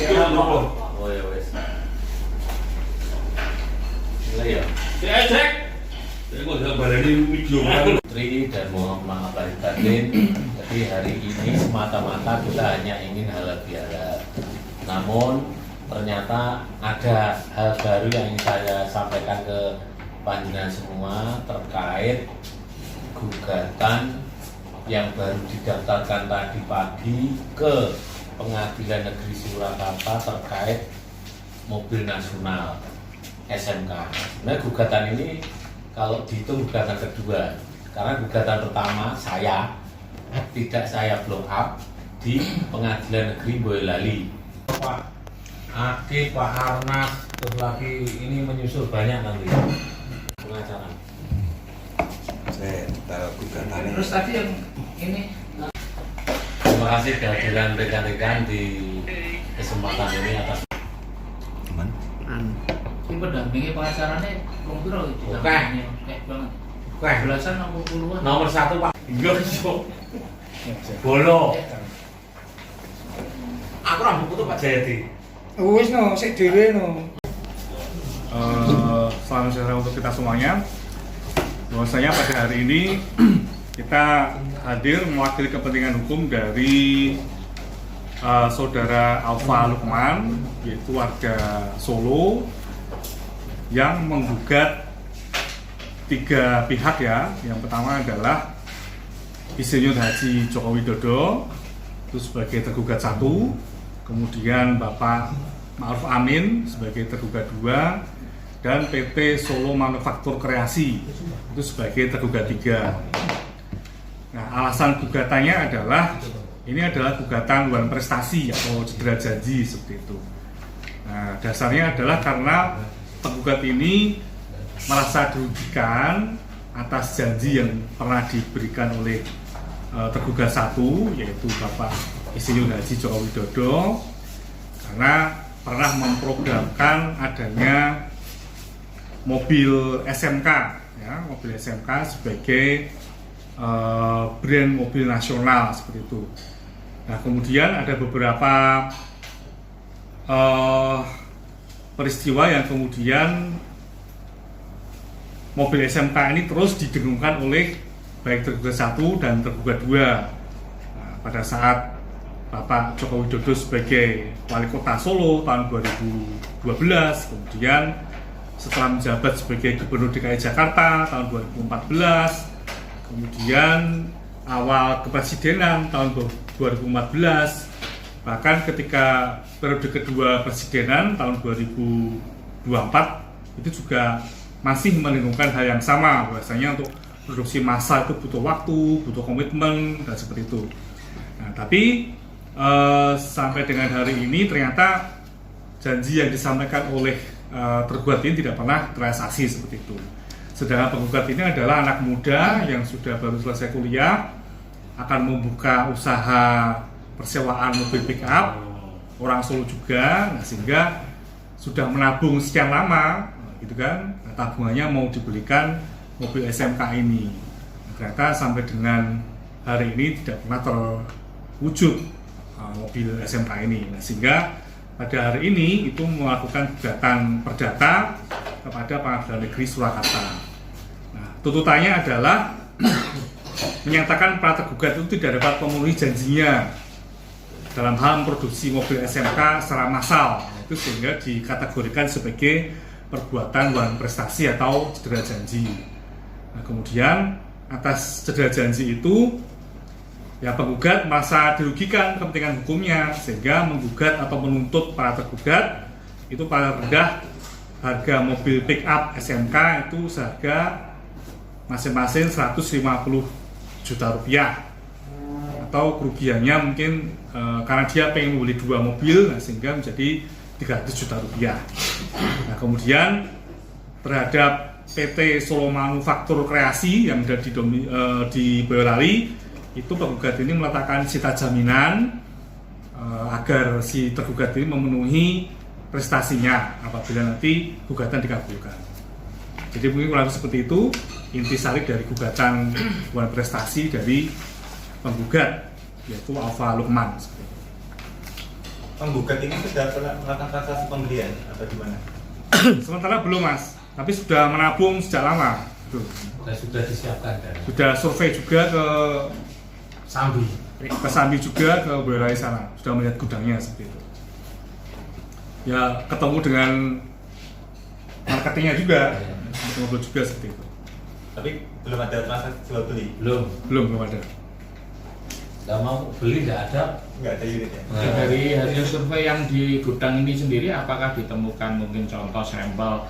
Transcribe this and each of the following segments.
Oh ya wes. Mulai ya. Cek. Saya kok enggak balani video kan. Putri dan Muhammad Baridin. Jadi hari ini semata-mata kita hanya ingin halal bihalal. Namun ternyata ada hal baru yang ingin saya sampaikan ke panjenengan semua terkait gugatan yang baru didaftarkan tadi pagi ke Pengadilan Negeri Surakarta terkait mobil nasional SMK. Nah, gugatan ini kalau dihitung gugatan kedua, karena gugatan pertama tidak saya blow up di Pengadilan Negeri Boyolali. Pak Aki, Pak Arnas, terus lagi ini menyusul banyak nanti pengacara. Saya taruh gugatan. Terus tadi yang ini Terima kasih kehadiran rekan-rekan di kesempatan ini atas. Teman. ini pendampingi pengacaranya wong piro iki? Oke. Kayak banget. Oke. Belasan 60-an. Nomor 1 Pak. Iya iso. Bolo. Aku rambut putu Pak Jayadi. Wis no, sik dhewe no. Salam sejahtera untuk kita semuanya. Bahwasanya pada hari ini kita hadir mewakili kepentingan hukum dari saudara Alfa Lukman, yaitu warga Solo yang menggugat 3 pihak ya. Yang pertama adalah Insinyur Haji Joko Widodo itu sebagai tergugat 1, kemudian Bapak Ma'ruf Amin sebagai tergugat 2, dan PT Solo Manufaktur Kreasi itu sebagai tergugat 3. Nah, alasan gugatannya adalah ini adalah gugatan luar prestasi atau cedera janji seperti itu. Nah, dasarnya adalah karena penggugat ini merasa dirugikan atas janji yang pernah diberikan oleh tergugat 1, yaitu Bapak Insinyur Haji Joko Widodo, karena pernah memprogramkan adanya mobil SMK, ya, mobil SMK sebagai brand mobil nasional seperti itu. Nah, kemudian ada beberapa peristiwa yang kemudian mobil SMK ini terus didengungkan oleh baik tergugat 1 dan tergugat 2. Nah, pada saat Bapak Joko Widodo sebagai Wali Kota Solo tahun 2012, kemudian setelah menjabat sebagai Gubernur DKI Jakarta tahun 2014, kemudian awal kepresidenan tahun 2014, bahkan ketika periode kedua presidenan tahun 2024 itu juga masih mendengungkan hal yang sama, bahwasanya untuk produksi massa itu butuh waktu, butuh komitmen dan seperti itu. Nah, tapi sampai dengan hari ini ternyata janji yang disampaikan oleh tergugat ini tidak pernah terrealisasi seperti itu. Sedangkan penggugat ini adalah anak muda yang sudah baru selesai kuliah, akan membuka usaha persewaan mobil pick up, orang Solo juga, nah, sehingga sudah menabung sekian lama, gitu kan, nah, tabungannya mau dibelikan mobil SMK ini. Nah, ternyata sampai dengan hari ini tidak pernah terwujud mobil SMK ini. Nah, sehingga pada hari ini itu melakukan gugatan perdata kepada Pengadilan Negeri Surakarta. Nah, tuntutannya adalah menyatakan para tergugat itu tidak dapat memenuhi janjinya dalam hal memproduksi mobil SMK secara massal, itu sehingga dikategorikan sebagai perbuatan luar prestasi atau cedera janji. Nah, kemudian atas cedera janji itu ya penggugat merasa dirugikan kepentingan hukumnya, sehingga menggugat atau menuntut para tergugat itu paling rendah harga mobil pick up SMK itu seharga masing-masing 150 juta rupiah, atau kerugiannya mungkin karena dia pengen membeli 2 mobil, nah, sehingga menjadi 300 juta rupiah. Nah, kemudian terhadap PT Solo Manufaktur Kreasi yang ada di Boyolali, itu penggugat ini meletakkan sita jaminan agar si tergugat ini memenuhi prestasinya apabila nanti gugatan dikabulkan. Jadi mungkin kurang seperti itu intisari dari gugatan luar prestasi dari penggugat, yaitu Alfa Lukman. penggugat ini sudah pernah melakukan transaksi pembelian atau gimana? Sementara belum Mas, tapi sudah menabung sejak lama. Tuh. Sudah disiapkan dan Sudah survei juga ke Sambi. Sambi juga ke Boyolali sana, sudah melihat gudangnya seperti itu. Ya ketemu dengan marketingnya juga, ngobrol juga seperti itu. Tapi belum ada transaksi jual beli? Belum ada. Nggak mau beli, nggak ada. Nggak ada unit ya? Dari hasil survei yang di gudang ini sendiri, apakah ditemukan mungkin contoh sampel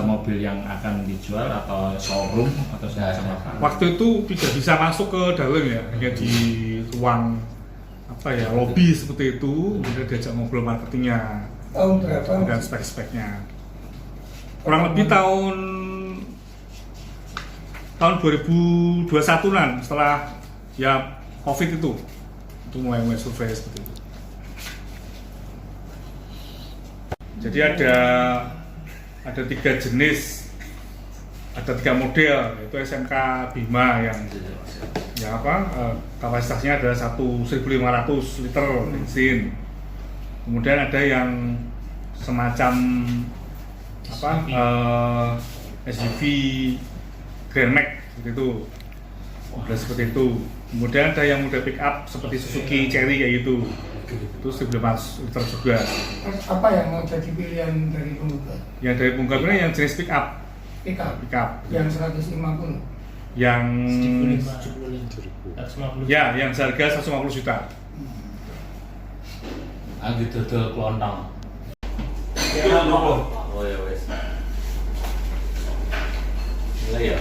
mobil yang akan dijual atau showroom atau semacam apa? Waktu itu tidak bisa masuk ke dalam ya, hanya di ruang apa ya, lobby seperti itu, kemudian diajak ngobrol marketingnya Tahun berapa? dan spek-speknya. Kurang lebih tahun 2021-an, setelah ya COVID itu mulai survei seperti itu. Jadi ada 3 jenis, ada 3 model, yaitu SMK Bima yang kapasitasnya ada 1.500 liter bensin. Kemudian ada yang semacam SUV Grand Max seperti itu, model seperti itu. Kemudian ada yang model pick up seperti Suzuki Cherry kayak gitu, itu 1.500 liter juga. Apa yang mau jadi pilihan dari penggugat? Yang dari penggugat ini yang jenis pick up, Pick up yang 150. yang 150. ya yang seharga 150 juta. Anggi dodol klontong. Iya, apa? Oh ya wes. Mulai ya.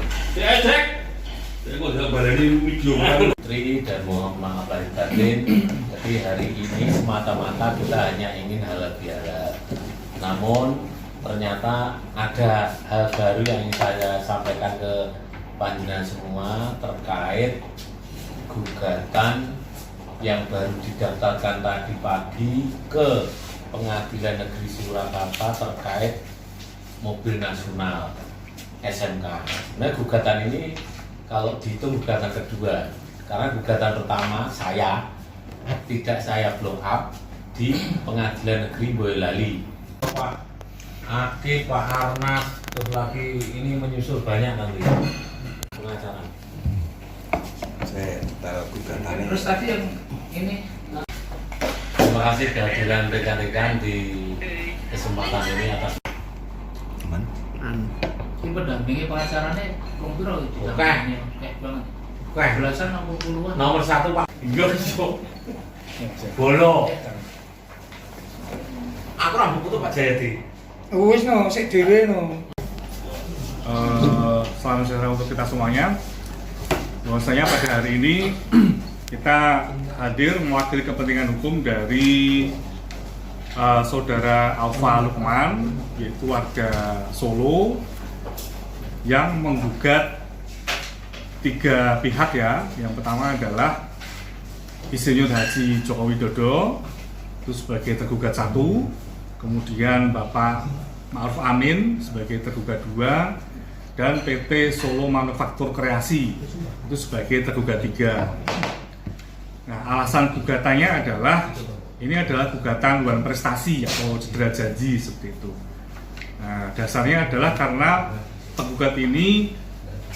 Saya kok tidak baleni video kan? Putri dan Muhammad Batin. Jadi hari ini semata-mata kita hanya ingin halal bihalal. Namun ternyata ada hal baru yang ingin saya sampaikan ke panjenengan semua terkait gugatan yang baru didaftarkan tadi pagi ke Pengadilan Negeri Surakarta terkait mobil nasional SMK. Nah, gugatan ini kalau dihitung gugatan kedua, karena gugatan pertama tidak saya blow up di Pengadilan Negeri Boyolali. Pak Aki, Pak Harnas, terus lagi ini menyusul banyak nanti pengacara. Saya taruh gugatannya. Terus tadi yang ini Terima kasih kehadiran rekan-rekan di kesempatan ini atas. Aman. ini pendampingi pengacaranya wong piro itu? Oke. Kayak banget. Oke. Belasan 60-an. Nomor 1 Pak. Iya, Bolo. Aku rambut tuh Pak Jayadi. Wis no, sik dhewe no. Salam sejahtera untuk kita semuanya. Bahwasanya pada hari ini kita hadir mewakili kepentingan hukum dari saudara Alfa Lukman, yaitu warga Solo yang menggugat 3 pihak ya. Yang pertama adalah Insinyur Haji Joko Widodo itu sebagai tergugat 1, kemudian Bapak Ma'ruf Amin sebagai tergugat 2, dan PT Solo Manufaktur Kreasi itu sebagai tergugat 3. Nah, alasan gugatannya adalah ini adalah gugatan luar prestasi atau cedera janji seperti itu. Nah, dasarnya adalah karena penggugat ini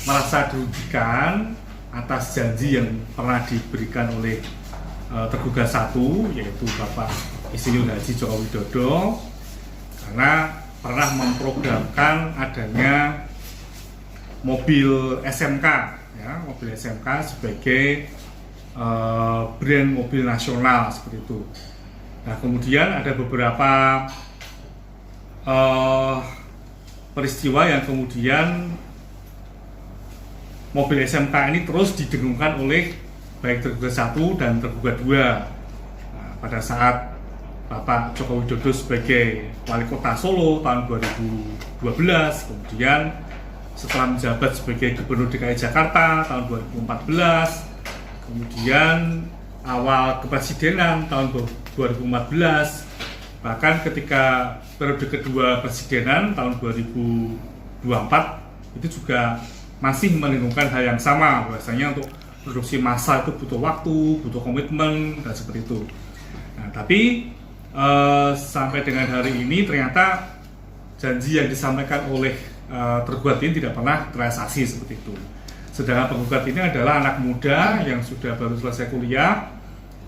merasa dirugikan atas janji yang pernah diberikan oleh tergugat 1, yaitu Bapak Insinyur Haji Joko Widodo, karena pernah memprogramkan adanya mobil SMK, ya, mobil SMK sebagai brand mobil nasional seperti itu. Nah, kemudian ada beberapa peristiwa yang kemudian mobil SMK ini terus didengungkan oleh baik tergugat 1 dan tergugat 2. Nah, pada saat Bapak Joko Widodo sebagai Wali Kota Solo tahun 2012, kemudian setelah menjabat sebagai Gubernur DKI Jakarta tahun 2014, kemudian awal kepresidenan tahun 2014, bahkan ketika periode kedua presidenan tahun 2024 itu juga masih menentukan hal yang sama, bahwasanya untuk produksi massa itu butuh waktu, butuh komitmen dan seperti itu. Nah, tapi sampai dengan hari ini ternyata janji yang disampaikan oleh tergugat ini tidak pernah terrealisasi seperti itu. Sedangkan penggugat ini adalah anak muda yang sudah baru selesai kuliah,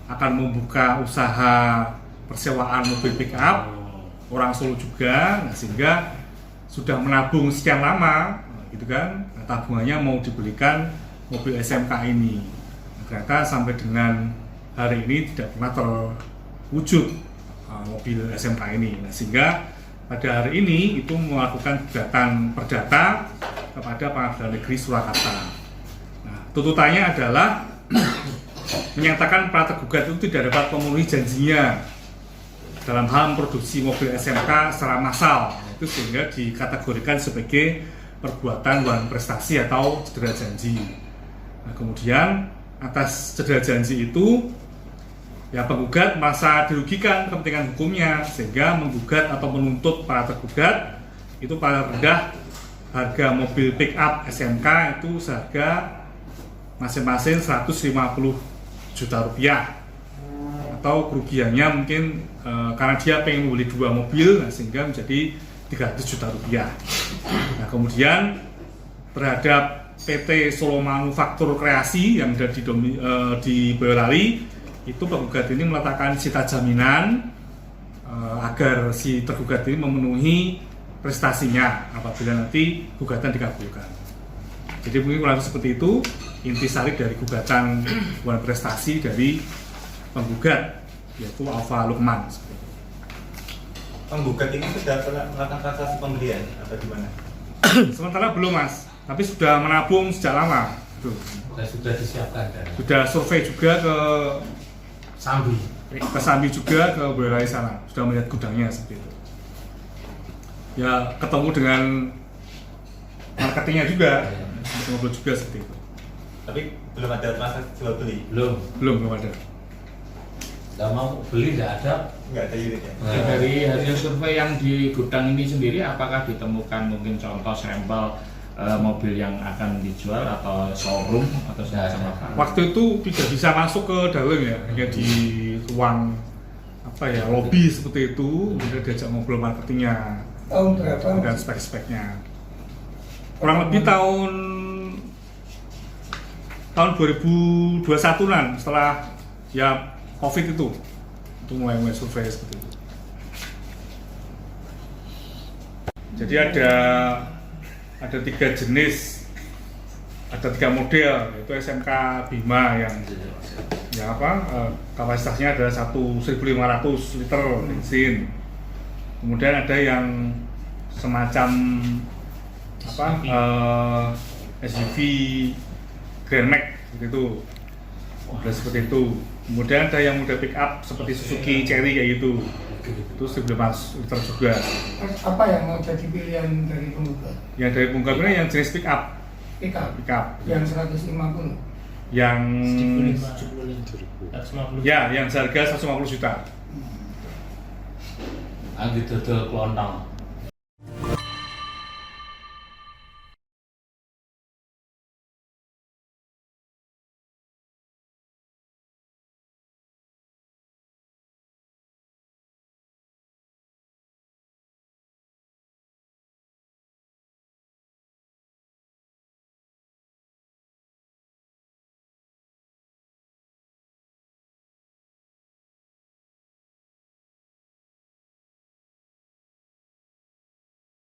akan membuka usaha persewaan mobil pick up, orang Solo juga, nah, sehingga sudah menabung sekian lama, gitu kan? Nah, tabungannya mau dibelikan mobil SMK ini. Nah, ternyata sampai dengan hari ini tidak pernah terwujud mobil SMK ini. Nah, sehingga pada hari ini itu melakukan gugatan perdata kepada Pengadilan Negeri Surakarta. Nah, tuntutannya adalah menyatakan para tergugat itu tidak dapat memenuhi janjinya dalam hal memproduksi mobil SMK secara massal, itu sehingga dikategorikan sebagai perbuatan melawan prestasi atau cedera janji. Nah, kemudian atas cedera janji itu, ya penggugat merasa dirugikan kepentingan hukumnya sehingga menggugat atau menuntut para tergugat itu paling rendah harga mobil pick up SMK itu seharga masing-masing 150 juta rupiah, atau kerugiannya mungkin karena dia pengen membeli 2 mobil, nah, sehingga menjadi 300 juta rupiah. Nah, kemudian terhadap PT Solo Manufaktur Kreasi yang ada di Boyolali, itu penggugat ini meletakkan sita jaminan agar si tergugat ini memenuhi prestasinya apabila nanti gugatan dikabulkan. Jadi mungkin kurang seperti itu intisari dari gugatan melawan prestasi dari penggugat, yaitu Alfa Lukman. Penggugat ini sudah pernah melakukan transaksi pembelian atau gimana? Sementara belum, Mas, tapi sudah menabung sejak lama. Sudah disiapkan kan? Sudah survei juga ke Sambi juga ke Boyolali sana, sudah melihat gudangnya seperti itu. Ya ketemu dengan marketingnya juga, ngobrol juga seperti itu. Tapi belum ada transaksi jual beli? Belum ada. Nggak mau beli, nggak ada. Nggak ada unit ya? Nah, Dari hasil survei yang di gudang ini sendiri, apakah ditemukan mungkin contoh sampel mobil yang akan dijual atau showroom atau semacam apa? Waktu itu tidak bisa masuk ke dalam ya, hanya di ruang apa ya, lobby seperti itu, kemudian diajak ngobrol marketingnya Tahun berapa? dan spek-speknya. Kurang lebih tahun 2021-an, setelah ya COVID itu mulai survei seperti itu. Jadi ada 3 jenis, ada 3 model, yaitu SMK Bima yang kapasitasnya adalah 1.500 liter bensin. Kemudian ada yang semacam SUV Grand Max gitu, seperti itu. Kemudian ada yang model pick up seperti Suzuki Cherry kayak gitu, itu 1.500 liter juga. Apa yang mau jadi pilihan dari penggugat? Yang dari penggugat ini yang jenis pick up. Pick up? Pick up. Yang 150? Yang 150. ya, yang seharga 150 juta. Anggi dodol kelontong.